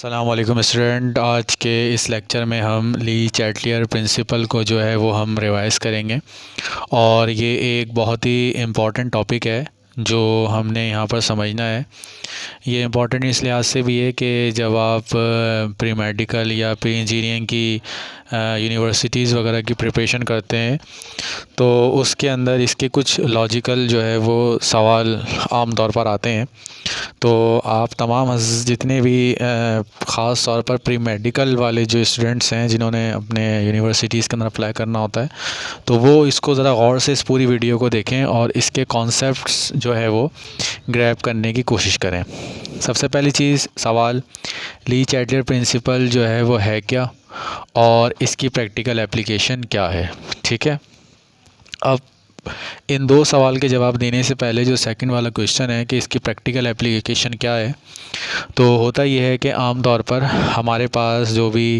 अस्सलाम वालेकुम स्टूडेंट। आज के इस लेक्चर में हम ली चैटलियर प्रिंसिपल को जो है वो हम रिवाइज़ करेंगे और ये एक बहुत ही इम्पॉर्टेंट टॉपिक है जो हमने यहाँ पर समझना है। ये इम्पॉर्टेंट इस लिहाज से भी है कि जब आप प्री मेडिकल या प्री इंजीनियरिंग की यूनिवर्सिटीज़ वगैरह की प्रिपरेशन करते हैं तो उसके अंदर इसके कुछ लॉजिकल जो है वो सवाल आम तौर पर आते हैं। तो आप तमाम जितने भी ख़ास तौर पर प्री मेडिकल वाले जो स्टूडेंट्स हैं जिन्होंने अपने यूनिवर्सिटीज़ के अंदर अप्लाई करना होता है तो वो इसको ज़रा गौर से इस पूरी वीडियो को देखें और इसके कॉन्सेप्ट्स जो है वो ग्रैब करने की कोशिश करें। सबसे पहली चीज़ सवाल, ली चैटलियर प्रिंसिपल जो है वो है क्या और इसकी प्रैक्टिकल एप्लीकेशन क्या है। ठीक है, अब इन दो सवाल के जवाब देने से पहले जो सेकंड वाला क्वेश्चन है कि इसकी प्रैक्टिकल एप्लीकेशन क्या है, तो होता यह है कि आम तौर पर हमारे पास जो भी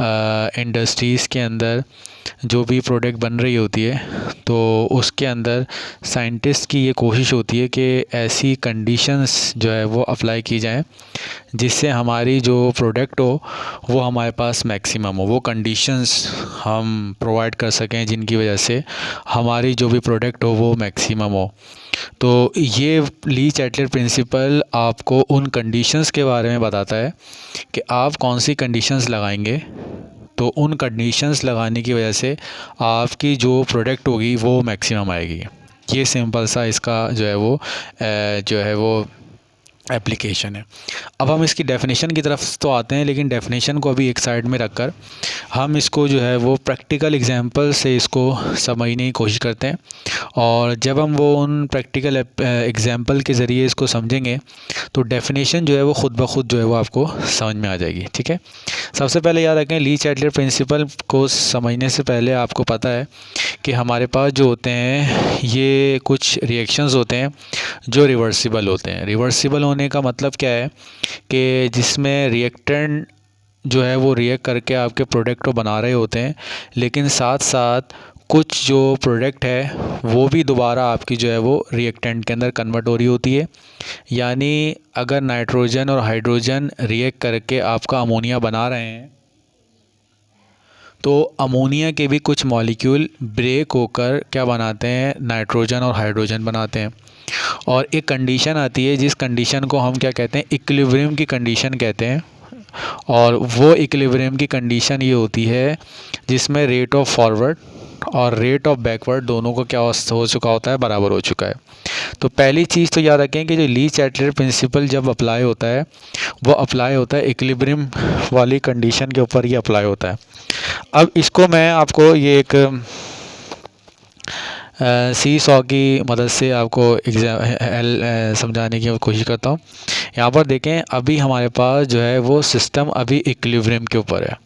इंडस्ट्रीज़ के अंदर जो भी प्रोडक्ट बन रही होती है तो उसके अंदर साइंटिस्ट की ये कोशिश होती है कि ऐसी कंडीशंस जो है वो अप्लाई की जाएं जिससे हमारी जो प्रोडक्ट हो वो हमारे पास मैक्सिमम हो, वो कंडीशंस हम प्रोवाइड कर सकें जिनकी वजह से हमारी जो भी प्रोडक्ट हो वो मैक्सिमम हो। तो ये ली चैटलियर प्रिंसिपल आपको उन कंडीशंस के बारे में बताता है कि आप कौन सी कंडीशंस लगाएंगे तो उन कंडीशंस लगाने की वजह से आपकी जो प्रोडक्ट होगी वो मैक्सिमम आएगी। ये सिंपल सा इसका जो है वो एप्लीकेशन है। अब हम इसकी डेफिनेशन की तरफ तो आते हैं, लेकिन डेफिनेशन को अभी एक साइड में रखकर हम इसको जो है वो प्रैक्टिकल एग्जांपल से इसको समझने की कोशिश करते हैं और जब हम वो उन प्रैक्टिकल एग्जांपल के ज़रिए इसको समझेंगे तो डेफिनेशन जो है वो ख़ुद ब खुद जो है वो आपको समझ में आ जाएगी। ठीक है, सबसे पहले याद रखें ली चैटलियर प्रिंसिपल को समझने से पहले आपको पता है कि हमारे पास जो होते हैं ये कुछ रिएक्शंस होते हैं जो रिवर्सिबल होते हैं। रिवर्सिबल होने का मतलब क्या है कि जिसमें रिएक्टेंट जो है वो रिएक्ट करके आपके प्रोडक्ट को बना रहे होते हैं, लेकिन साथ साथ कुछ जो प्रोडक्ट है वो भी दोबारा आपकी जो है वो रिएक्टेंट के अंदर कन्वर्ट हो रही होती है। यानी अगर नाइट्रोजन और हाइड्रोजन रिएक्ट करके आपका अमोनिया बना रहे हैं तो अमोनिया के भी कुछ मॉलिक्यूल ब्रेक होकर क्या बनाते हैं, नाइट्रोजन और हाइड्रोजन बनाते हैं। और एक कंडीशन आती है जिस कंडीशन को हम क्या कहते हैं, इक्विलिब्रियम की कंडीशन कहते हैं। और वो इक्विलिब्रियम की कंडीशन ये होती है जिसमें रेट ऑफ फॉरवर्ड और रेट ऑफ बैकवर्ड दोनों को क्या हो चुका होता है, बराबर हो चुका है। तो पहली चीज़ तो याद रखें कि जो ली चैटलियर प्रिंसिपल जब अप्लाई होता है वो अप्लाई होता है इक्विलिब्रियम वाली कंडीशन के ऊपर, ये अप्लाई होता है। अब इसको मैं आपको ये एक सी सॉ की मदद से आपको समझाने की कोशिश करता हूँ। यहाँ पर देखें, अभी हमारे पास जो है वो सिस्टम अभी इक्विलिब्रियम के ऊपर है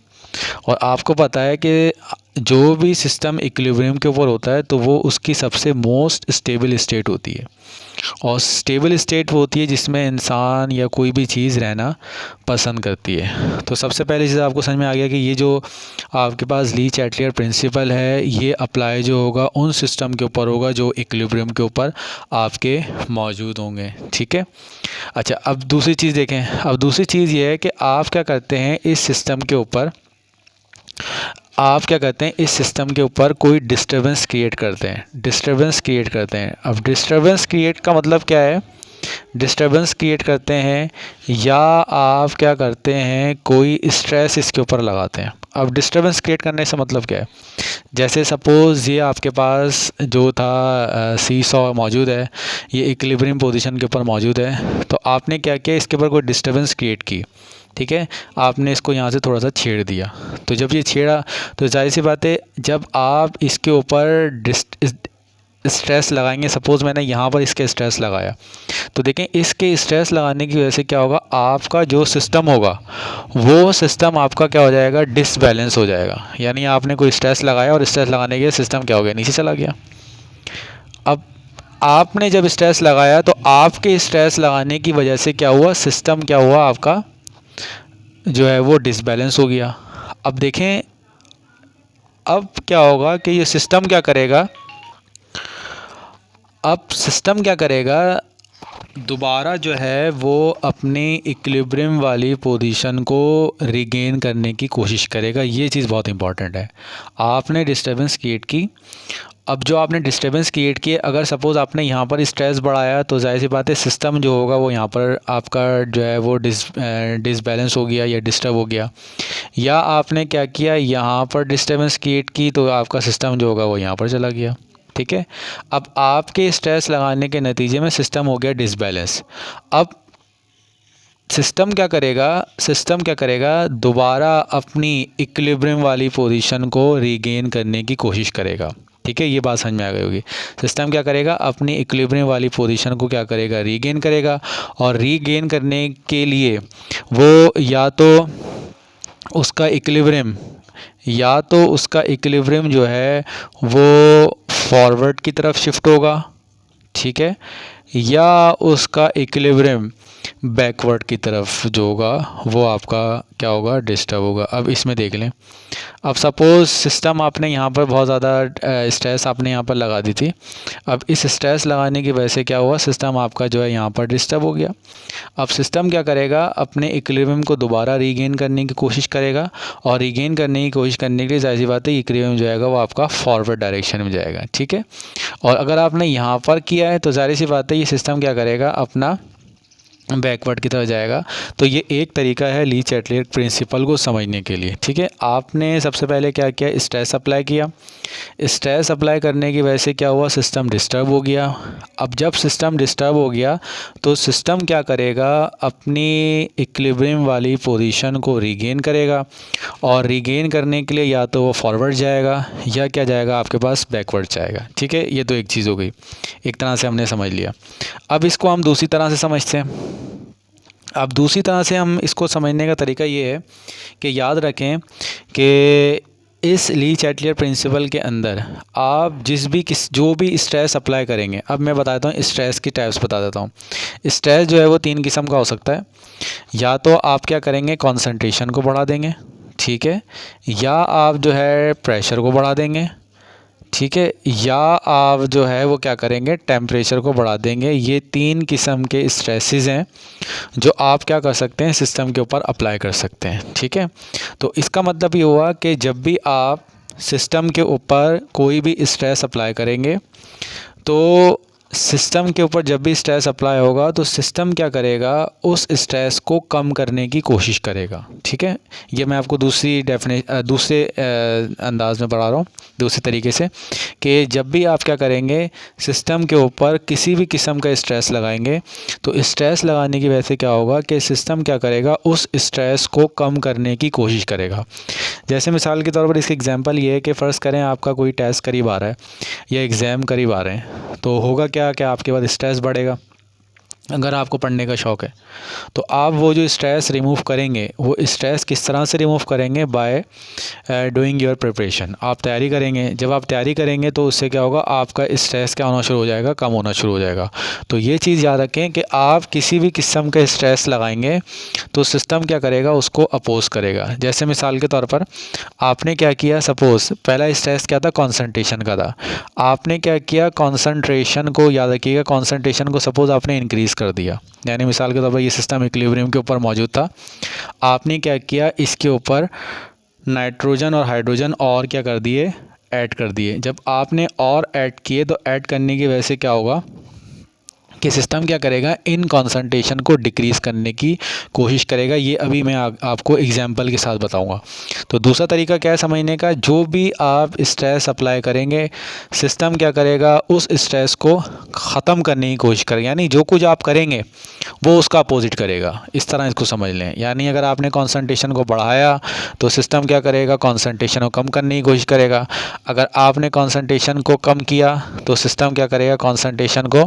और आपको पता है कि जो भी सिस्टम इक्विलिब्रियम के ऊपर होता है तो वो उसकी सबसे मोस्ट स्टेबल स्टेट होती है और स्टेबल स्टेट वो होती है जिसमें इंसान या कोई भी चीज़ रहना पसंद करती है। तो सबसे पहले चीज़ आपको समझ में आ गया कि ये जो आपके पास ली चैटलियर प्रिंसिपल है ये अप्लाई जो होगा उन सिस्टम के ऊपर होगा जो इक्विलिब्रियम के ऊपर आपके मौजूद होंगे। ठीक है, अच्छा अब दूसरी चीज़ देखें। अब दूसरी चीज़ ये है कि आप क्या करते हैं इस सिस्टम के ऊपर, आप क्या करते हैं इस सिस्टम के ऊपर कोई डिस्टरबेंस क्रिएट करते हैं, डिस्टरबेंस क्रिएट करते हैं। अब डिस्टरबेंस क्रिएट का मतलब क्या है, डिस्टरबेंस क्रिएट करते हैं या आप क्या करते हैं कोई स्ट्रेस इसके ऊपर लगाते हैं। अब डिस्टरबेंस क्रिएट करने से मतलब क्या है, जैसे सपोज़ ये आपके पास जो था सी सॉ मौजूद है, ये इक्विलिब्रियम पोजीशन के ऊपर मौजूद है, तो आपने क्या किया इसके ऊपर कोई डिस्टरबेंस क्रिएट की। ठीक है, आपने इसको यहाँ से थोड़ा सा छेड़ दिया, तो जब ये छेड़ा तो जाहिर सी बात है जब आप इसके ऊपर स्ट्रेस लगाएंगे, सपोज़ मैंने यहाँ पर इसके स्ट्रेस लगाया, तो देखें इसके स्ट्रेस लगाने की वजह से क्या होगा, आपका जो सिस्टम होगा वो सिस्टम आपका क्या हो जाएगा, डिसबैलेंस हो जाएगा। यानी आपने कोई स्ट्रेस लगाया और स्ट्रेस लगाने के सिस्टम क्या हो गया, नीचे चला गया। अब आपने जब स्ट्रेस लगाया तो आपके स्ट्रेस लगाने की वजह से क्या हुआ, सिस्टम क्या हुआ, आपका जो है वो डिसबैलेंस हो गया। अब देखें अब क्या होगा कि ये सिस्टम क्या करेगा, अब सिस्टम क्या करेगा, दोबारा जो है वो अपनी इक्विलिब्रियम वाली पोजीशन को रिगेन करने की कोशिश करेगा। ये चीज़ बहुत इंपॉर्टेंट है। आपने डिस्टर्बेंस क्रिएट की, अब जो आपने डिस्टर्बेंस क्रिएट की, अगर सपोज़ आपने यहाँ पर स्ट्रेस बढ़ाया तो जाहिर सी बात है सिस्टम जो होगा वो यहाँ पर आपका जो है वो डिसबैलेंस हो गया या डिस्टर्ब हो गया। या आपने क्या किया, यहाँ पर डिस्टर्बेंस क्रिएट की तो आपका सिस्टम जो होगा वो यहाँ पर चला गया। ठीक है, अब आपके स्ट्रेस लगाने के नतीजे में सिस्टम हो गया डिसबैलेंस। अब सिस्टम क्या करेगा, दोबारा अपनी इक्विलिब्रियम वाली पोजीशन को रीगेन करने की कोशिश करेगा। ठीक है, ये बात समझ में आ गई होगी। सिस्टम क्या करेगा, अपनी इक्विलिब्रियम वाली पोजीशन को क्या करेगा, रीगेन करेगा। और रीगेन करने के लिए वो या तो उसका इक्विलिब्रियम जो है वो फॉरवर्ड की तरफ शिफ्ट होगा, ठीक है, या उसका इक्विलिब्रियम बैकवर्ड की तरफ जो होगा वो आपका क्या होगा, डिस्टर्ब होगा। अब इसमें देख लें, अब सपोज़ सिस्टम आपने यहाँ पर बहुत ज़्यादा स्ट्रेस आपने यहाँ पर लगा दी थी। अब इस स्ट्रेस लगाने की वजह से क्या हुआ, सिस्टम आपका जो है यहाँ पर डिस्टर्ब हो गया। अब सिस्टम क्या करेगा, अपने इक्विलिब्रियम को दोबारा रीगेन करने की कोशिश करेगा। और रीगेन करने की कोशिश करने के लिए जाहिर सी बात है इक्विलिब्रियम जो आएगा वो आपका फॉरवर्ड डायरेक्शन में जाएगा। ठीक है, और अगर आपने यहाँ पर किया है तो जाहिर सी बात है ये सिस्टम क्या करेगा, अपना बैकवर्ड की तरफ जाएगा। तो ये एक तरीका है ली चैटलियर प्रिंसिपल को समझने के लिए। ठीक है, आपने सबसे पहले क्या किया, स्ट्रेस अप्लाई किया। स्ट्रेस अप्लाई करने की वजह से क्या हुआ, सिस्टम डिस्टर्ब हो गया। अब जब सिस्टम डिस्टर्ब हो गया तो सिस्टम क्या करेगा, अपनी इक्विलिब्रियम वाली पोजीशन को रीगेन करेगा। और रीगेन करने के लिए या तो वो फॉरवर्ड जाएगा या क्या जाएगा, आपके पास बैकवर्ड जाएगा। ठीक है, ये तो एक चीज़ हो गई, एक तरह से हमने समझ लिया। अब इसको हम दूसरी तरह से समझते हैं। अब दूसरी तरह से हम इसको समझने का तरीका ये है कि याद रखें कि इस ली चैटलियर प्रिंसिपल के अंदर आप जो भी स्ट्रेस अप्लाई करेंगे, अब मैं बताता हूँ स्ट्रेस की टाइप्स बता देता हूँ। स्ट्रेस जो है वो 3 किस्म का हो सकता है। या तो आप क्या करेंगे, कंसंट्रेशन को बढ़ा देंगे, ठीक है, या आप जो है प्रेशर को बढ़ा देंगे, ठीक है, या आप जो है वो क्या करेंगे, टेम्परेचर को बढ़ा देंगे। ये 3 किस्म के स्ट्रेसेस हैं जो आप क्या कर सकते हैं, सिस्टम के ऊपर अप्लाई कर सकते हैं। ठीक है, तो इसका मतलब ये हुआ कि जब भी आप सिस्टम के ऊपर कोई भी स्ट्रेस अप्लाई करेंगे तो सिस्टम के ऊपर जब भी स्ट्रेस अप्लाई होगा तो सिस्टम क्या करेगा, उस स्ट्रेस को कम करने की कोशिश करेगा। ठीक है, ये मैं आपको दूसरे अंदाज में पढ़ा रहा हूँ, दूसरे तरीके से, कि जब भी आप क्या करेंगे, सिस्टम के ऊपर किसी भी किस्म का स्ट्रेस लगाएंगे तो स्ट्रेस लगाने की वजह से क्या होगा कि सिस्टम क्या करेगा, उस स्ट्रेस को कम करने की कोशिश करेगा। जैसे मिसाल के तौर पर इसका एग्जांपल ये है कि फ़र्ज़ करें आपका कोई टेस्ट करीब आ रहा है या एग्ज़ाम करीब आ रहे हैं, तो होगा क्या कि आपके पास स्ट्रेस बढ़ेगा। अगर आपको पढ़ने का शौक़ है तो आप वो जो स्ट्रेस रिमूव करेंगे, वो स्ट्रेस किस तरह से रिमूव करेंगे, बाय डूइंग योर प्रिपरेशन। आप तैयारी करेंगे, जब आप तैयारी करेंगे तो उससे क्या होगा, आपका स्ट्रेस क्या होना शुरू हो जाएगा, कम होना शुरू हो जाएगा। तो ये चीज़ याद रखें कि आप किसी भी किस्म का स्ट्रेस लगाएंगे तो सिस्टम क्या करेगा, उसको अपोज करेगा। जैसे मिसाल के तौर पर आपने क्या किया, सपोज़ पहला स्ट्रेस क्या था, कॉन्सनट्रेशन का था। आपने क्या किया, कॉन्सनट्रेशन को याद रखिएगा, कॉन्सनट्रेशन को सपोज़ आपने इंक्रीज़ कर दिया। यानी मिसाल के तौर पर ये सिस्टम इक्विलिब्रियम के ऊपर मौजूद था, आपने क्या किया, इसके ऊपर नाइट्रोजन और हाइड्रोजन और क्या कर दिए, ऐड कर दिए। जब आपने और ऐड किए तो ऐड करने की वजह से क्या होगा कि सिस्टम क्या करेगा, इन कॉन्सनट्रेशन को डिक्रीज़ करने की कोशिश करेगा। ये अभी मैं आपको एग्जांपल के साथ बताऊंगा। तो दूसरा तरीका क्या है समझने का, जो भी आप स्ट्रेस अप्लाई करेंगे सिस्टम क्या करेगा, उस स्ट्रेस को ख़त्म करने की कोशिश करेगा। यानी जो कुछ आप करेंगे वो उसका अपोजिट करेगा, इस तरह इसको समझ लें। यानी अगर आपने कॉन्सनट्रेशन को बढ़ाया तो सिस्टम क्या करेगा, कॉन्सनट्रेशन को कम करने की कोशिश करेगा। अगर आपने कॉन्सनट्रेशन को कम किया तो सिस्टम क्या करेगा, कॉन्सनट्रेशन को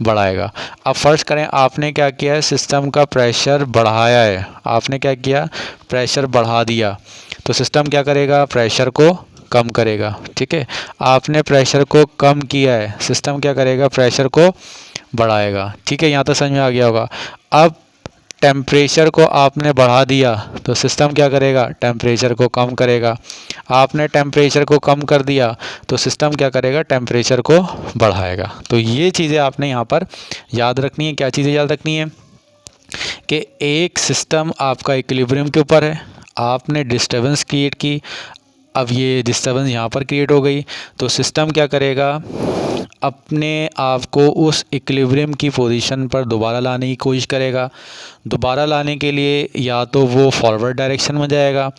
बढ़ाएगा। अब फर्ज करें आपने क्या किया है, सिस्टम का प्रेशर बढ़ाया है, आपने क्या किया, प्रेशर बढ़ा दिया, तो सिस्टम क्या करेगा, प्रेशर को कम करेगा। ठीक है, आपने प्रेशर को कम किया है, सिस्टम क्या करेगा, प्रेशर को बढ़ाएगा। ठीक है, यहाँ तो समझ में आ गया होगा। अब टेम्परेचर को आपने बढ़ा दिया तो सिस्टम क्या करेगा, टेम्परेचर को कम करेगा। आपने टेम्परेचर को कम कर दिया तो सिस्टम क्या करेगा, टेम्परेचर को बढ़ाएगा। तो ये चीज़ें आपने यहाँ पर याद रखनी है। क्या चीज़ें याद रखनी है कि एक सिस्टम आपका इक्विलिब्रियम के ऊपर है, आपने डिस्टर्बेंस क्रिएट की, अब ये डिस्टर्बेंस यहाँ पर क्रिएट हो गई तो सिस्टम क्या करेगा, अपने आप को उस इक्विलिब्रियम की पोजीशन पर दोबारा लाने की कोशिश करेगा। दोबारा लाने के लिए या तो वो फॉरवर्ड डायरेक्शन में जाएगा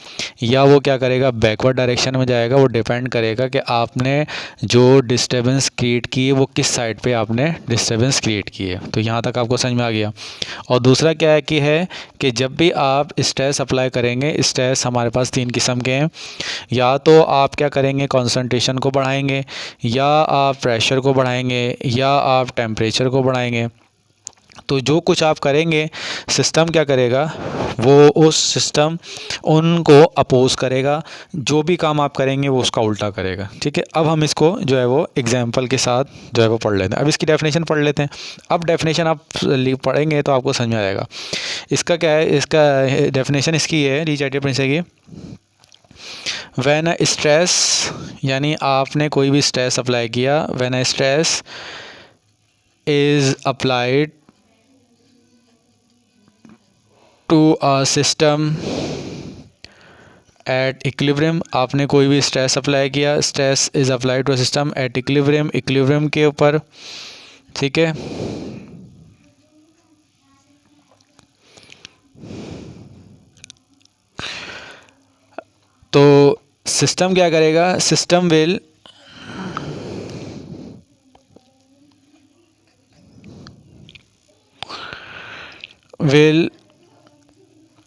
या वो क्या करेगा, बैकवर्ड डायरेक्शन में जाएगा। वो डिपेंड करेगा कि आपने जो डिस्टर्बेंस क्रिएट की है वो किस साइड पे आपने डिस्टर्बेंस क्रिएट की है। तो यहाँ तक आपको समझ में आ गया। और दूसरा क्या है कि जब भी आप स्ट्रेस अप्लाई करेंगे, स्ट्रेस हमारे पास 3 किस्म के हैं। या तो आप क्या करेंगे, कंसंट्रेशन को बढ़ाएंगे, या आप प्रेशर को बढ़ाएंगे, या आप टेम्परेचर को बढ़ाएंगे। तो जो कुछ आप करेंगे सिस्टम क्या करेगा, वो उस सिस्टम उनको अपोज करेगा। जो भी काम आप करेंगे वो उसका उल्टा करेगा। ठीक है, अब हम इसको जो है वो एग्जांपल के साथ जो है वो पढ़ लेते हैं। अब इसकी डेफिनेशन पढ़ लेते हैं। अब डेफिनेशन आप पढ़ेंगे तो आपको समझ में आ जाएगा। इसका क्या है, इसका डेफिनेशन इसकी है ली चैटलियर प्रिंसिपल की, व्हेन अ स्ट्रेस, यानी आपने कोई भी स्ट्रेस अप्लाई किया, when a stress is applied to a system at equilibrium, आपने कोई भी स्ट्रेस अप्लाई किया, stress is applied to a system at equilibrium, equilibrium के ऊपर। ठीक है, तो सिस्टम क्या करेगा, सिस्टम विल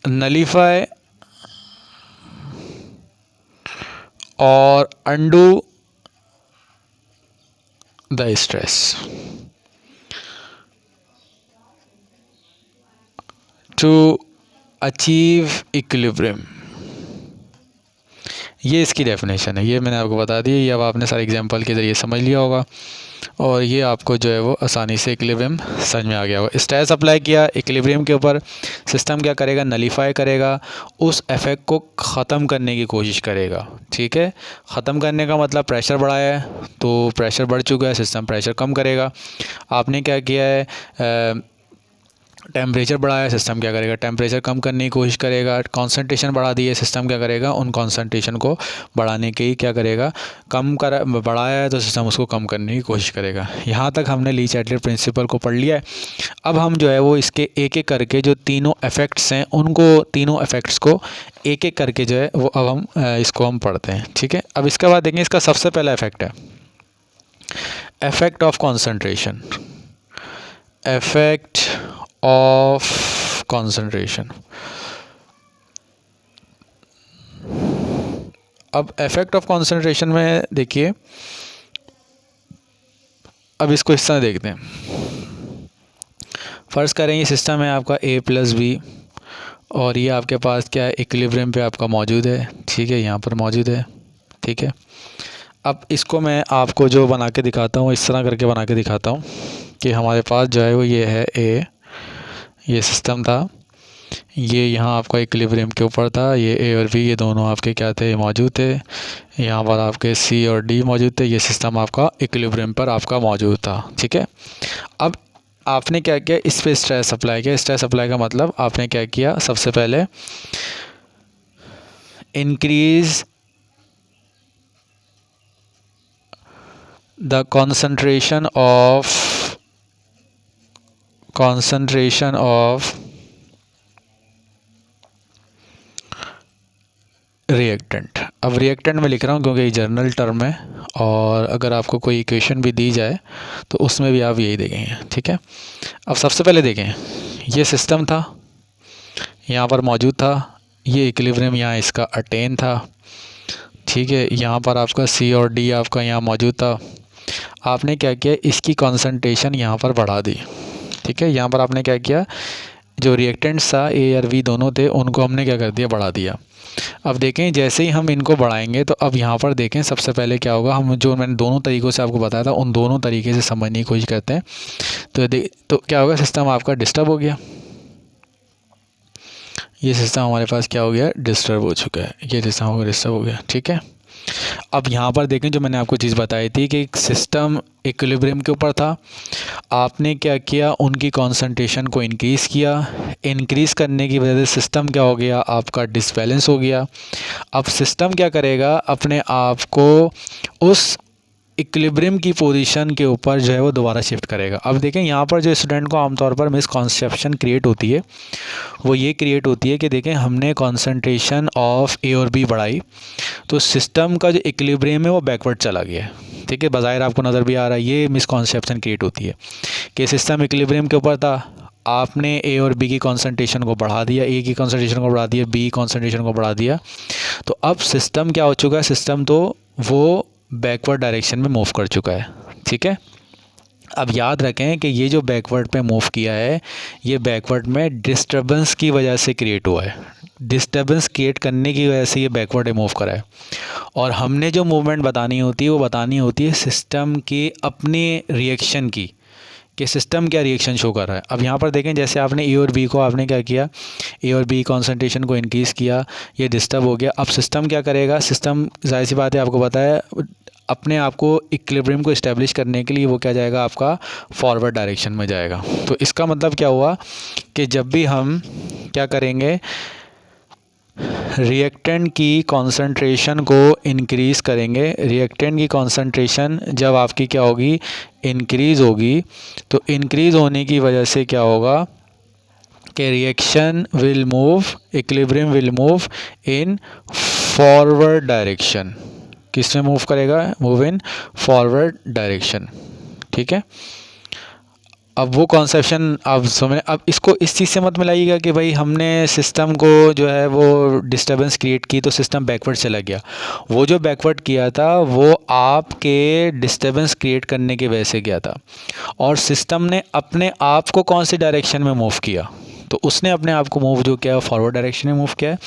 nullify और undo the stress to achieve equilibrium। ये इसकी डेफिनेशन है, ये मैंने आपको बता दी। ये अब आपने सारे एग्जांपल के ज़रिए समझ लिया होगा और ये आपको जो है वो आसानी से इक्विलिब्रियम समझ में आ गया होगा। स्ट्रेस अप्लाई किया इक्विलिब्रियम के ऊपर, सिस्टम क्या करेगा, नलीफाई करेगा, उस इफ़ेक्ट को ख़त्म करने की कोशिश करेगा। ठीक है, ख़त्म करने का मतलब प्रेशर बढ़ाया है तो प्रेशर बढ़ चुका है, सिस्टम प्रेशर कम करेगा। आपने क्या किया है, टेम्परेचर बढ़ाया, सिस्टम क्या करेगा, टेम्परेचर कम करने की कोशिश करेगा। कंसंट्रेशन बढ़ा दी है, सिस्टम क्या करेगा, उन कंसंट्रेशन को बढ़ाने की क्या करेगा, बढ़ाया है तो सिस्टम उसको कम करने की कोशिश करेगा। यहाँ तक हमने ली चैटलियर प्रिंसिपल को पढ़ लिया है। अब हम जो है वो इसके एक एक करके जो तीनों इफ़ेक्ट्स हैं उनको, तीनों इफ़ेक्ट्स को एक एक करके जो है वो अब हम इसको हम पढ़ते हैं। ठीक है, अब इसके बाद देखेंगे इसका सबसे पहला इफ़ेक्ट है effect of concentration. Effect of concentration. अब इफेक्ट ऑफ कंसंट्रेशन में देखिए, अब इसको इस तरह देखते हैं। फ़र्ज़ करें ये सिस्टम है आपका A+B और ये आपके पास क्या है, इक्विलिब्रियम पे आपका मौजूद है। ठीक है, यहाँ पर मौजूद है। ठीक है, अब इसको मैं आपको जो बना के दिखाता हूँ, इस तरह करके बना के दिखाता हूँ कि हमारे पास जो है वो ये है A, ये सिस्टम था, ये यहाँ आपका इक्विलिब्रियम के ऊपर था, ये A और B ये दोनों आपके क्या थे, मौजूद थे। यहाँ पर आपके C और D मौजूद थे। ये सिस्टम आपका इक्विलिब्रियम पर आपका मौजूद था। ठीक है, अब आपने क्या किया, इस पे स्ट्रेस अप्लाई किया। स्ट्रेस अप्लाई का मतलब आपने क्या किया, सबसे पहले increase the concentration of reactant. अब रिएक्टेंट में लिख रहा हूँ क्योंकि ये जर्नल टर्म है और अगर आपको कोई इक्वेशन भी दी जाए तो उसमें भी आप यही देखेंगे। ठीक है, अब सबसे पहले देखें, ये सिस्टम था, यहाँ पर मौजूद था, ये इक्विलिब्रियम यहाँ इसका अटेन था। ठीक है, यहाँ पर आपका C और D आपका यहाँ मौजूद था। आपने क्या किया, इसकी कॉन्सनट्रेशन यहाँ पर बढ़ा दी। ठीक है, यहाँ पर आपने क्या किया, जो रिएक्टेंट्स था A और V दोनों थे उनको हमने क्या कर दिया, बढ़ा दिया। अब देखें जैसे ही हम इनको बढ़ाएंगे तो अब यहाँ पर देखें सबसे पहले क्या होगा, हम जो मैंने दोनों तरीक़ों से आपको बताया था उन दोनों तरीके से समझने की कोशिश करते हैं। तो क्या होगा, सिस्टम आपका डिस्टर्ब हो गया। ये सिस्टम हमारे पास क्या हो गया, डिस्टर्ब हो चुका है, ये सिस्टम हमारा डिस्टर्ब हो गया, ठीक है। अब यहाँ पर देखें, जो मैंने आपको चीज़ बताई थी कि सिस्टम इक्विलिब्रियम के ऊपर था, आपने क्या किया, उनकी कंसंट्रेशन को इंक्रीज़ किया, इंक्रीज़ करने की वजह से सिस्टम क्या हो गया, आपका डिसबैलेंस हो गया। अब सिस्टम क्या करेगा, अपने आप को उस इक्विलिब्रियम की पोजीशन के ऊपर जो है वो दोबारा शिफ्ट करेगा। अब देखें यहाँ पर जो स्टूडेंट को आमतौर पर मिसकॉन्सेप्शन क्रिएट होती है वो ये क्रिएट होती है कि देखें हमने कंसंट्रेशन ऑफ ए और बी बढ़ाई तो सिस्टम का जो इक्विलिब्रियम है वो बैकवर्ड चला गया है, ठीक है। बज़ाहिर आपको नज़र भी आ रहा है, ये मिसकॉन्सेप्शन क्रिएट होती है कि सिस्टम इक्विलिब्रियम के ऊपर था, आपने ए और बी की कॉन्सेंट्रेशन को बढ़ा दिया, ए की कॉन्सेंट्रेशन को बढ़ा दिया, बी कॉन्सेंट्रेशन को बढ़ा दिया, तो अब सिस्टम क्या हो चुका है, सिस्टम तो वो बैकवर्ड डायरेक्शन में मूव कर चुका है, ठीक है। अब याद रखें कि ये जो बैकवर्ड पे मूव किया है ये बैकवर्ड में डिस्टर्बेंस की वजह से क्रिएट हुआ है, डिस्टर्बेंस क्रिएट करने की वजह से ये बैकवर्ड मूव करा है। और हमने जो मूवमेंट बतानी होती है वो बतानी होती है सिस्टम के अपने रिएक्शन की, कि सिस्टम क्या रिएक्शन शो कर रहा है। अब यहाँ पर देखें, जैसे आपने ए और बी को आपने क्या किया, ए और बी कॉन्सेंट्रेशन को इंक्रीज़ किया, ये डिस्टर्ब हो गया। अब सिस्टम क्या करेगा, सिस्टम जाहिर सी बात है आपको पता है अपने आप को इक्विलिब्रियम को इस्टेब्लिश करने के लिए वो क्या जाएगा, आपका फॉरवर्ड डायरेक्शन में जाएगा। तो इसका मतलब क्या हुआ कि जब भी हम क्या करेंगे, रिएक्टेंट की कॉन्सेंट्रेशन को इंक्रीज़ करेंगे, रिएक्टेंट की कॉन्सेंट्रेशन जब आपकी क्या होगी, इंक्रीज़ होगी, तो इंक्रीज़ होने की वजह से क्या होगा कि reaction will move, equilibrium will move in forward direction. किस में मूव करेगा, मूव इन फॉरवर्ड डायरेक्शन, ठीक है। अब वो कॉन्सेप्शन आप समझ, अब इसको इस चीज़ से मत मिलाइएगा कि भाई हमने सिस्टम को जो है वो डिस्टर्बेंस क्रिएट की तो सिस्टम बैकवर्ड चला गया। वो जो बैकवर्ड किया था वो आपके डिस्टर्बेंस क्रिएट करने की वजह से गया था, और सिस्टम ने अपने आप को कौन सी डायरेक्शन में मूव किया, तो उसने अपने आप को मूव जो किया है फॉरवर्ड डायरेक्शन में मूव किया है।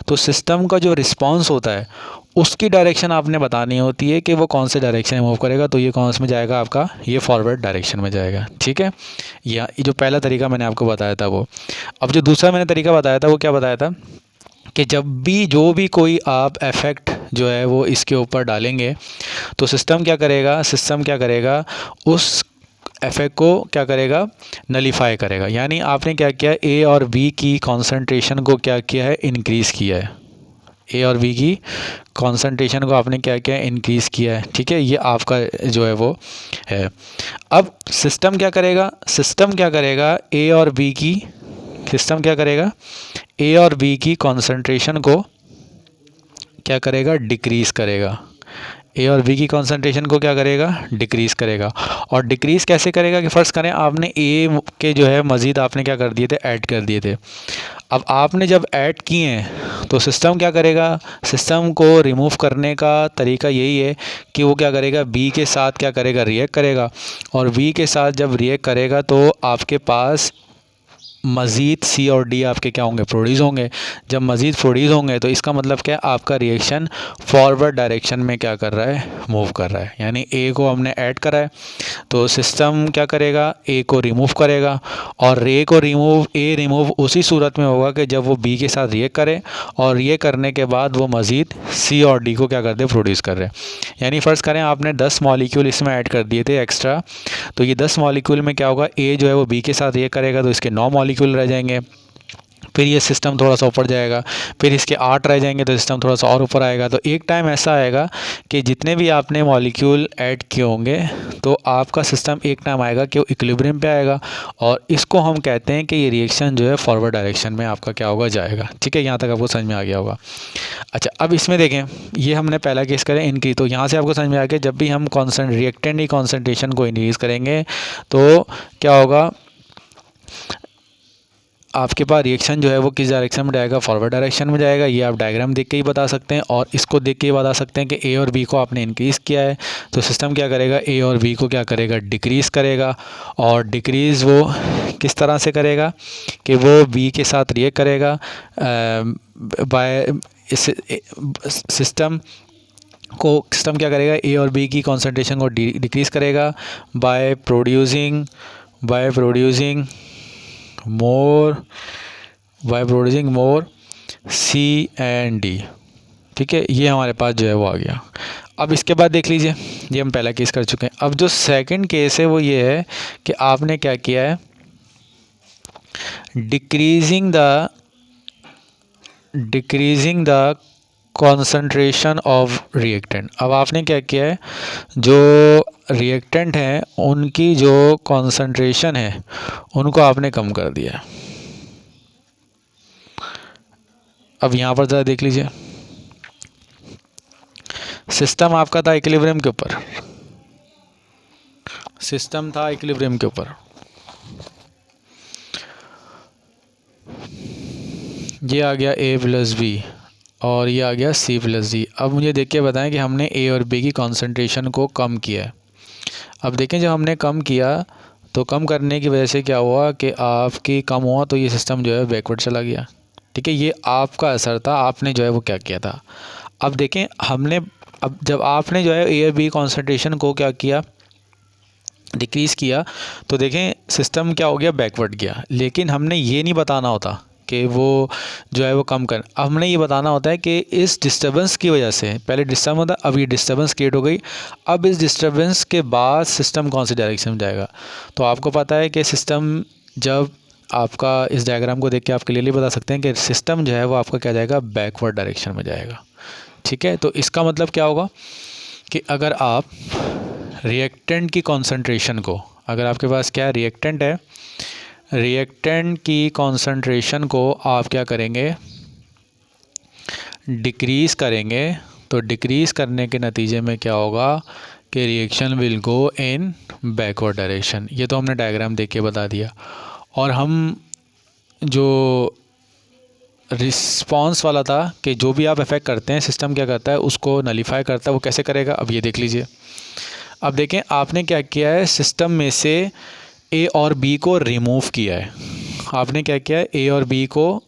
तो सिस्टम का जो रिस्पांस होता है उसकी डायरेक्शन आपने बतानी होती है कि वो कौन से डायरेक्शन में मूव करेगा, तो ये कौन से में जाएगा, आपका ये फॉरवर्ड डायरेक्शन में जाएगा, ठीक है। या ये जो पहला तरीका मैंने आपको बताया था वो। अब जो दूसरा मैंने तरीका बताया था वो क्या बताया था कि जब भी जो भी कोई आप इफ़ेक्ट जो है वो इसके ऊपर डालेंगे तो सिस्टम क्या करेगा, सिस्टम क्या करेगा, उस इफेक्ट को क्या करेगा, नलीफाई करेगा। यानी आपने क्या किया, ए और बी की कॉन्सेंट्रेशन को क्या किया है, इंक्रीज़ किया है, ए और बी की कॉन्सेंट्रेशन को आपने क्या किया, इंक्रीज़ किया है, ठीक है। ये आपका जो है वो है। अब सिस्टम क्या करेगा, सिस्टम क्या करेगा, ए और बी की, सिस्टम क्या करेगा, ए और बी की कॉन्सेंट्रेशन को क्या करेगा, डिक्रीज़ करेगा, ए और बी की कॉन्सेंट्रेशन को क्या करेगा, डिक्रीज़ करेगा। और डिक्रीज़ कैसे करेगा कि फ़र्ज़ करें आपने ए के जो है मज़ीद आपने क्या कर दिए थे, ऐड कर दिए थे। अब आपने जब ऐड किए हैं तो सिस्टम क्या करेगा, सिस्टम को रिमूव करने का तरीका यही है कि वो क्या करेगा, बी के साथ क्या करेगा, रिएक्ट करेगा, और बी के साथ जब रिएक्ट करेगा तो आपके पास मज़ीद सी और डी आपके क्या होंगे, प्रोड्यूस होंगे। जब मज़ीद प्रोड्यूस होंगे तो इसका मतलब क्या है, आपका रिएक्शन फॉरवर्ड डायरेक्शन में क्या कर रहा है, मूव कर रहा है। यानी ए को हमने ऐड करा है तो सिस्टम क्या करेगा, ए को रिमूव करेगा, और ए को रिमूव उसी सूरत में होगा कि जब वो बी के साथ रिएक्ट करे, और ये करने के बाद वो मज़ीद सी और डी को क्या कर दे, प्रोड्यूस कर रहे हैं। यानी फ़र्ज़ करें आपने 10 मॉलिक्यूल इसमें ऐड कर दिए थे एक्स्ट्रा, तो ये 10 मॉलिक्यूल में क्या होगा, ए जो है वो बी के साथ रिएक्ट करेगा तो इसके 9 मॉलिक्यूल रह जाएंगे, फिर ये सिस्टम थोड़ा सा ऊपर जाएगा, फिर इसके 8 रह जाएंगे तो सिस्टम थोड़ा सा और ऊपर आएगा। तो एक टाइम ऐसा आएगा कि जितने भी आपने मॉलिक्यूल ऐड किए होंगे तो आपका सिस्टम एक टाइम आएगा कि वो इक्विलिब्रियम पे आएगा, और इसको हम कहते हैं कि ये रिएक्शन जो है फॉरवर्ड डायरेक्शन में आपका क्या होगा, जाएगा, ठीक है। यहाँ तक आपको समझ में आ गया होगा। अच्छा, अब इसमें देखें, ये हमने पहला केस करें इनकी, तो यहाँ से आपको समझ में आ गया जब भी हम रिएक्टेंट की कॉन्सेंट्रेशन को इंक्रीज़ करेंगे तो क्या होगा, आपके पास रिएक्शन जो है वो किस डायरेक्शन में जाएगा, फॉरवर्ड डायरेक्शन में जाएगा। ये आप डायग्राम देख के ही बता सकते हैं, और इसको देख के ही बता सकते हैं कि ए और बी को आपने इंक्रीज़ किया है तो सिस्टम क्या करेगा, ए और बी को क्या करेगा, डिक्रीज़ करेगा। और डिक्रीज़ वो किस तरह से करेगा कि वो बी के साथ रिएक्ट करेगा बाय सिस्टम क्या करेगा, ए और बी की कॉन्सेंट्रेशन को डिक्रीज़ करेगा बाय प्रोड्यूसिंग more C&D, ठीक है, ये हमारे पास जो है वो आ गया। अब इसके बाद देख लीजिए, ये हम पहला केस कर चुके हैं। अब जो सेकंड केस है वो ये है कि आपने क्या किया है, decreasing the concentration of reactant. अब आपने क्या किया है, जो रिएक्टेंट हैं उनकी जो कॉन्सेंट्रेशन है उनको आपने कम कर दिया। अब यहाँ पर ज़रा देख लीजिए, सिस्टम आपका था इक्विलिब्रियम के ऊपर, सिस्टम था इक्विलिब्रियम के ऊपर, ये आ गया A प्लस बी और ये आ गया C प्लस डी। अब मुझे देख के बताएं कि हमने A और B की कॉन्सेंट्रेशन को कम किया है। अब देखें जब हमने कम किया तो कम करने की वजह से क्या हुआ कि आपकी कम हुआ तो ये सिस्टम जो है बैकवर्ड चला गया, ठीक है, ये आपका असर था, आपने जो है वो क्या किया था। अब देखें हमने, अब जब आपने जो है A और B कॉन्सेंट्रेशन को क्या किया, डिक्रीज़ किया, तो देखें सिस्टम क्या हो गया, बैकवर्ड गया। लेकिन हमने ये नहीं बताना होता कि वो जो है वो कम कर, हमने ये बताना होता है कि इस डिस्टर्बेंस की वजह से, पहले डिस्टर्ब होता, अब ये डिस्टर्बेंस क्रिएट हो गई, अब इस डिस्टर्बेंस के बाद सिस्टम कौन सी डायरेक्शन में जाएगा। तो आपको पता है कि सिस्टम, जब आपका इस डायग्राम को देख के आप क्लियरली बता सकते हैं कि सिस्टम जो है वो आपका क्या जाएगा, बैकवर्ड डायरेक्शन में जाएगा, ठीक है। तो इसका मतलब क्या होगा कि अगर आप रिएक्टेंट की कॉन्सेंट्रेशन को, अगर आपके पास क्या रिएक्टेंट है, रिएक्टेंट की कॉन्सेंट्रेशन को आप क्या करेंगे, डिक्रीज़ करेंगे, तो डिक्रीज़ करने के नतीजे में क्या होगा कि reaction will go in backward direction. ये तो हमने डायग्राम देख के बता दिया। और हम जो रिस्पांस वाला था कि जो भी आप इफेक्ट करते हैं सिस्टम क्या करता है, उसको नलीफाई करता है, वो कैसे करेगा, अब ये देख लीजिए। अब देखें आपने क्या किया है, सिस्टम में से A और B को रिमूव किया है। आपने क्या किया है, A और B को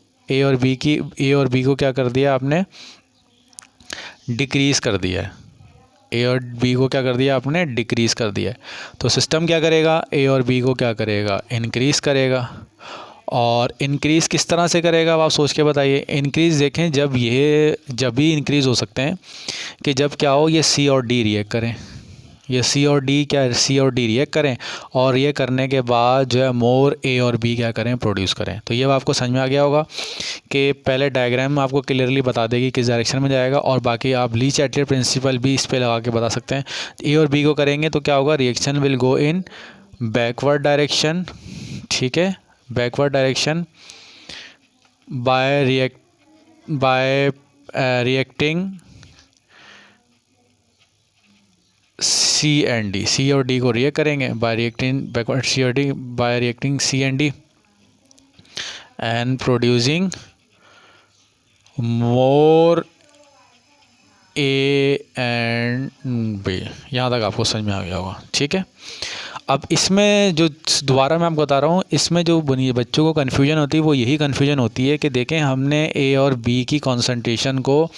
क्या कर दिया, आपने डिक्रीज़ कर दिया है। A और B को क्या कर दिया, आपने डिक्रीज़ कर दिया है। तो सिस्टम क्या करेगा, A और B को क्या करेगा, इंक्रीज़ करेगा। और इंक्रीज़ किस तरह से करेगा, अब आप सोच के बताइए। इंक्रीज़ देखें, जब भी इंक्रीज़ हो सकते हैं कि जब क्या हो, ये C और D रिएक्ट करें, ये C और D रिएक्ट करें, और ये करने के बाद जो है मोर A और B क्या करें, प्रोड्यूस करें। तो ये आपको समझ में आ गया होगा कि पहले डायग्राम में आपको क्लियरली बता देगी किस डायरेक्शन में जाएगा, और बाकी आप ली चैटलियर प्रिंसिपल भी इस पे लगा के बता सकते हैं। A और B को करेंगे तो क्या होगा, reaction will go in backward direction, ठीक है, backward direction by reacting C और D को रिएक्ट करेंगे bye reacting backward C and D and producing more A and B। यहाँ तक आपको समझ में आ गया होगा, ठीक है। अब इसमें जो दोबारा मैं आपको बता रहा हूँ, इसमें जो बच्चों को कन्फ्यूजन होती है वो यही कन्फ्यूजन होती है कि देखें हमने A और B की कॉन्सेंट्रेशन को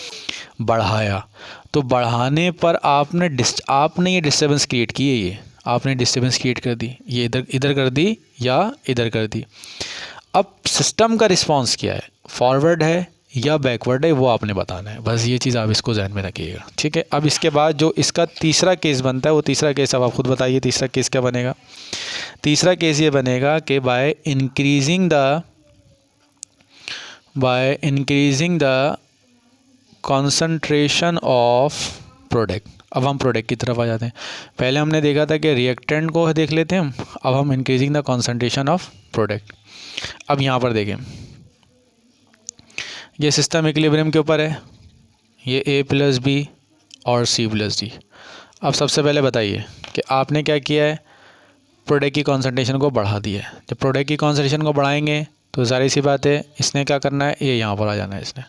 बढ़ाया, तो बढ़ाने पर आपने ये डिस्टर्बेंस क्रिएट की है, ये आपने डिस्टर्बेंस क्रिएट कर दी, ये इधर कर दी या इधर कर दी। अब सिस्टम का रिस्पांस क्या है, फॉरवर्ड है या बैकवर्ड है, वो आपने बताना है, बस ये चीज़ आप इसको ध्यान में रखिएगा, ठीक है। अब इसके बाद जो इसका तीसरा केस बनता है, वो तीसरा केस अब आप खुद बताइए, तीसरा केस क्या बनेगा। तीसरा केस ये बनेगा कि by increasing the concentration of product. अब हम प्रोडक्ट की तरफ आ जाते हैं। पहले हमने देखा था कि रिएक्टेंट को देख लेते हैं हम, अब हम increasing the concentration of product. अब यहाँ पर देखें, ये सिस्टम इक्विलिब्रियम के ऊपर है, ये A प्लस B और C प्लस D। अब सबसे पहले बताइए कि आपने क्या किया है, प्रोडक्ट की कॉन्सेंट्रेशन को बढ़ा दिया है। जब प्रोडक्ट की कॉन्सेंट्रेशन को बढ़ाएंगे तो ज़ाहिर सी बात है इसने क्या करना है, ये यहाँ पर आ जाना है इसने,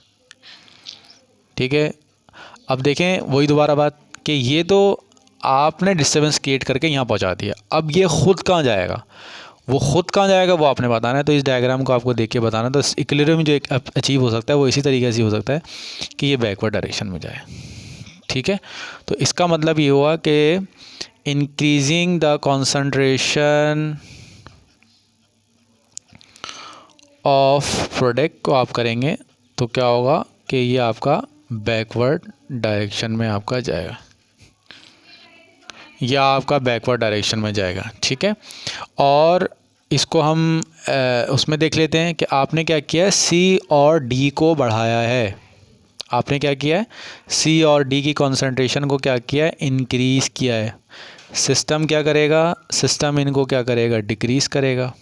ठीक है। अब देखें वही दोबारा बात कि ये तो आपने डिस्टर्बेंस क्रिएट करके यहाँ पहुँचा दिया, अब ये खुद कहाँ जाएगा, वो वो आपने बताना है। तो इस डायग्राम को आपको देख के बताना है। तो इक्विलिब्रियम जो अचीव हो सकता है वो इसी तरीके से हो सकता है कि ये बैकवर्ड डायरेक्शन में जाए, ठीक है। तो इसका मतलब ये हुआ कि increasing the concentration of product को आप करेंगे तो क्या होगा कि ये आपका बैकवर्ड डायरेक्शन में आपका जाएगा, या आपका बैकवर्ड डायरेक्शन में जाएगा। ठीक है, और इसको हम उसमें देख लेते हैं कि आपने क्या किया है, सी और डी को बढ़ाया है। आपने क्या किया है, सी और डी की कॉन्सेंट्रेशन को क्या किया है, इंक्रीज़ किया है। सिस्टम क्या करेगा, सिस्टम इनको क्या करेगा, डिक्रीज़ करेगा।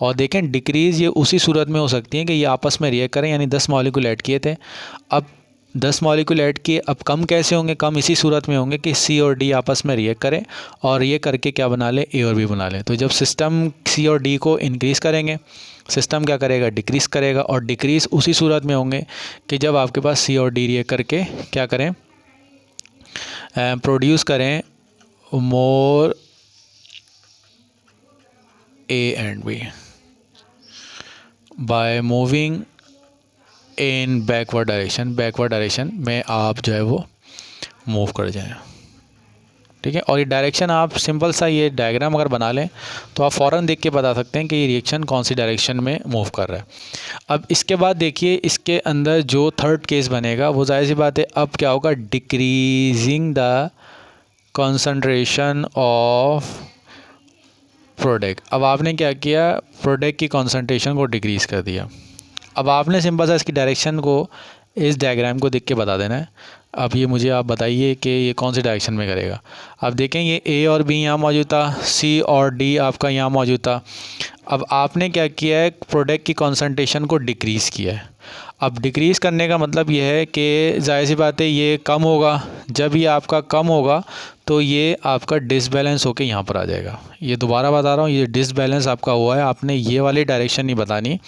और देखें डिक्रीज़ ये उसी सूरत में हो सकती है कि ये आपस में रिएक्ट करें, यानी 10 मॉलिक्यूल ऐड किए थे, अब 10 मॉलिक्यूल ऐड किए, अब कम कैसे होंगे, कम इसी सूरत में होंगे कि सी और डी आपस में रिएक्ट करें और ये करके क्या बना ले, ए और बी बना लें। तो जब सिस्टम सी और डी को इंक्रीज़ करेंगे, सिस्टम क्या करेगा, डिक्रीज़ करेगा। और डिक्रीज़ उसी सूरत में होंगे कि जब आपके पास सी और डी रिएक्ट करके क्या करें, प्रोड्यूस करें more A and B by moving in backward direction. Backward direction में आप जो है वो मूव कर जाएं। ठीक है, और ये डायरेक्शन आप सिंपल सा ये डायग्राम अगर बना लें तो आप फ़ौरन देख के बता सकते हैं कि ये रिएक्शन कौन सी डायरेक्शन में मूव कर रहा है। अब इसके बाद देखिए इसके अंदर जो थर्ड केस बनेगा वो जाहिर सी बात है, अब क्या होगा, decreasing the concentration of product. अब आपने क्या किया, प्रोडक्ट की कॉन्सेंट्रेशन को डिक्रीज़ कर दिया। अब आपने सिंपल सा इसकी डायरेक्शन को इस डायग्राम को देख के बता देना है। अब ये मुझे आप बताइए कि ये कौन सी डायरेक्शन में करेगा। अब देखें ये ए और बी यहाँ मौजूद था, सी और डी आपका यहाँ मौजूद था। अब आपने क्या किया है, प्रोडक्ट की कॉन्सेंट्रेशन को डिक्रीज़ किया है। अब डिक्रीज़ करने का मतलब ये है कि जाहिर सी बात है ये कम होगा, जब ये आपका कम होगा तो ये आपका डिसबैलेंस होके यहाँ पर आ जाएगा। ये दोबारा बता रहा हूँ, ये डिसबैलेंस आपका हुआ है, आपने ये वाली डायरेक्शन नहीं बतानी,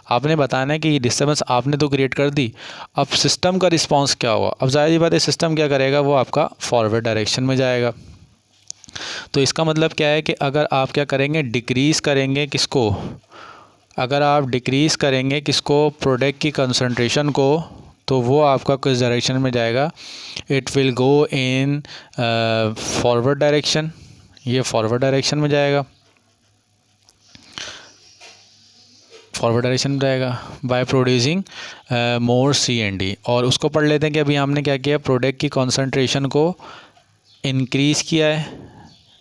आपने बताना है कि ये डिस्टर्बेंस आपने तो क्रिएट कर दी। अब सिस्टम का रिस्पॉन्स क्या होगा, अब जाहिर सी बात है सिस्टम क्या करेगा, वो आपका फॉरवर्ड डायरेक्शन में जाएगा। तो इसका मतलब क्या है कि अगर आप क्या करेंगे, डिक्रीज़ करेंगे किसको, अगर आप डिक्रीज़ करेंगे किसको, प्रोडक्ट की कंसंट्रेशन को, तो वो आपका किस डायरेक्शन में जाएगा, it will go in forward direction. ये फॉरवर्ड डायरेक्शन में जाएगा, फॉरवर्ड डायरेक्शन में जाएगा by producing more C and D. और उसको पढ़ लेते हैं कि अभी हमने क्या किया, प्रोडक्ट की कंसंट्रेशन को इंक्रीज़ किया है।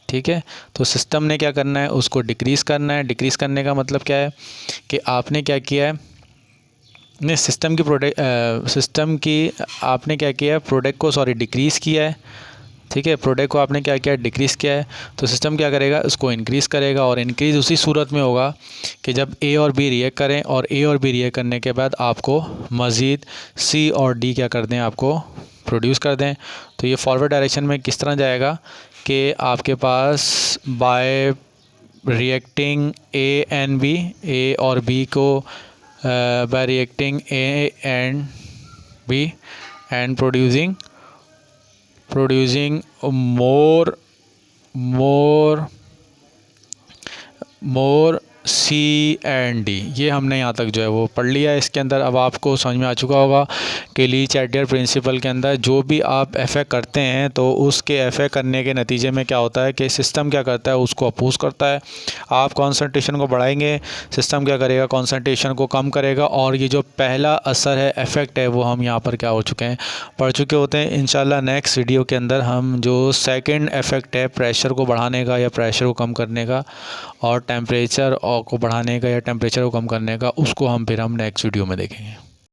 ठीक है, तो सिस्टम ने क्या करना है, उसको डिक्रीज़ करना है। डिक्रीज़ करने का मतलब क्या है कि आपने क्या किया है, नहीं सिस्टम की आपने क्या किया है, प्रोडक्ट को डिक्रीज़ किया है। ठीक है, प्रोडक्ट को आपने क्या किया, डिक्रीज़ किया है। तो सिस्टम क्या करेगा, उसको इंक्रीज़ करेगा। और इंक्रीज़ उसी सूरत में होगा कि जब ए और बी रिएक्ट करें, और ए और बी रिएक्ट करने के बाद आपको मज़ीद सी और डी क्या कर दें, आपको प्रोड्यूस कर दें। तो ये फॉरवर्ड डायरेक्शन में किस तरह जाएगा कि आपके पास by reacting A and B, A और बी को by reacting A and B and producing more C and D. ये हमने यहाँ तक जो है वो पढ़ लिया है। इसके अंदर अब आपको समझ में आ चुका होगा कि ली चैटलियर प्रिंसिपल के अंदर जो भी आप इफ़ेक्ट करते हैं तो उसके इफ़ेक्ट करने के नतीजे में क्या होता है कि सिस्टम क्या करता है, उसको अपोज करता है। आप कॉन्सेंट्रेशन को बढ़ाएंगे, सिस्टम क्या करेगा, कॉन्सेंट्रेशन को कम करेगा। और ये जो पहला असर है, इफ़ेक्ट है, वो हम यहाँ पर क्या हो चुके हैं, पढ़ चुके होते हैं। इंशाल्लाह नेक्स्ट वीडियो के अंदर हम जो सेकेंड इफ़ेक्ट है प्रेशर को बढ़ाने का या प्रेशर को कम करने का, और टेम्परेचर को बढ़ाने का या टेम्परेचर को कम करने का, उसको हम फिर नेक्स्ट वीडियो में देखेंगे।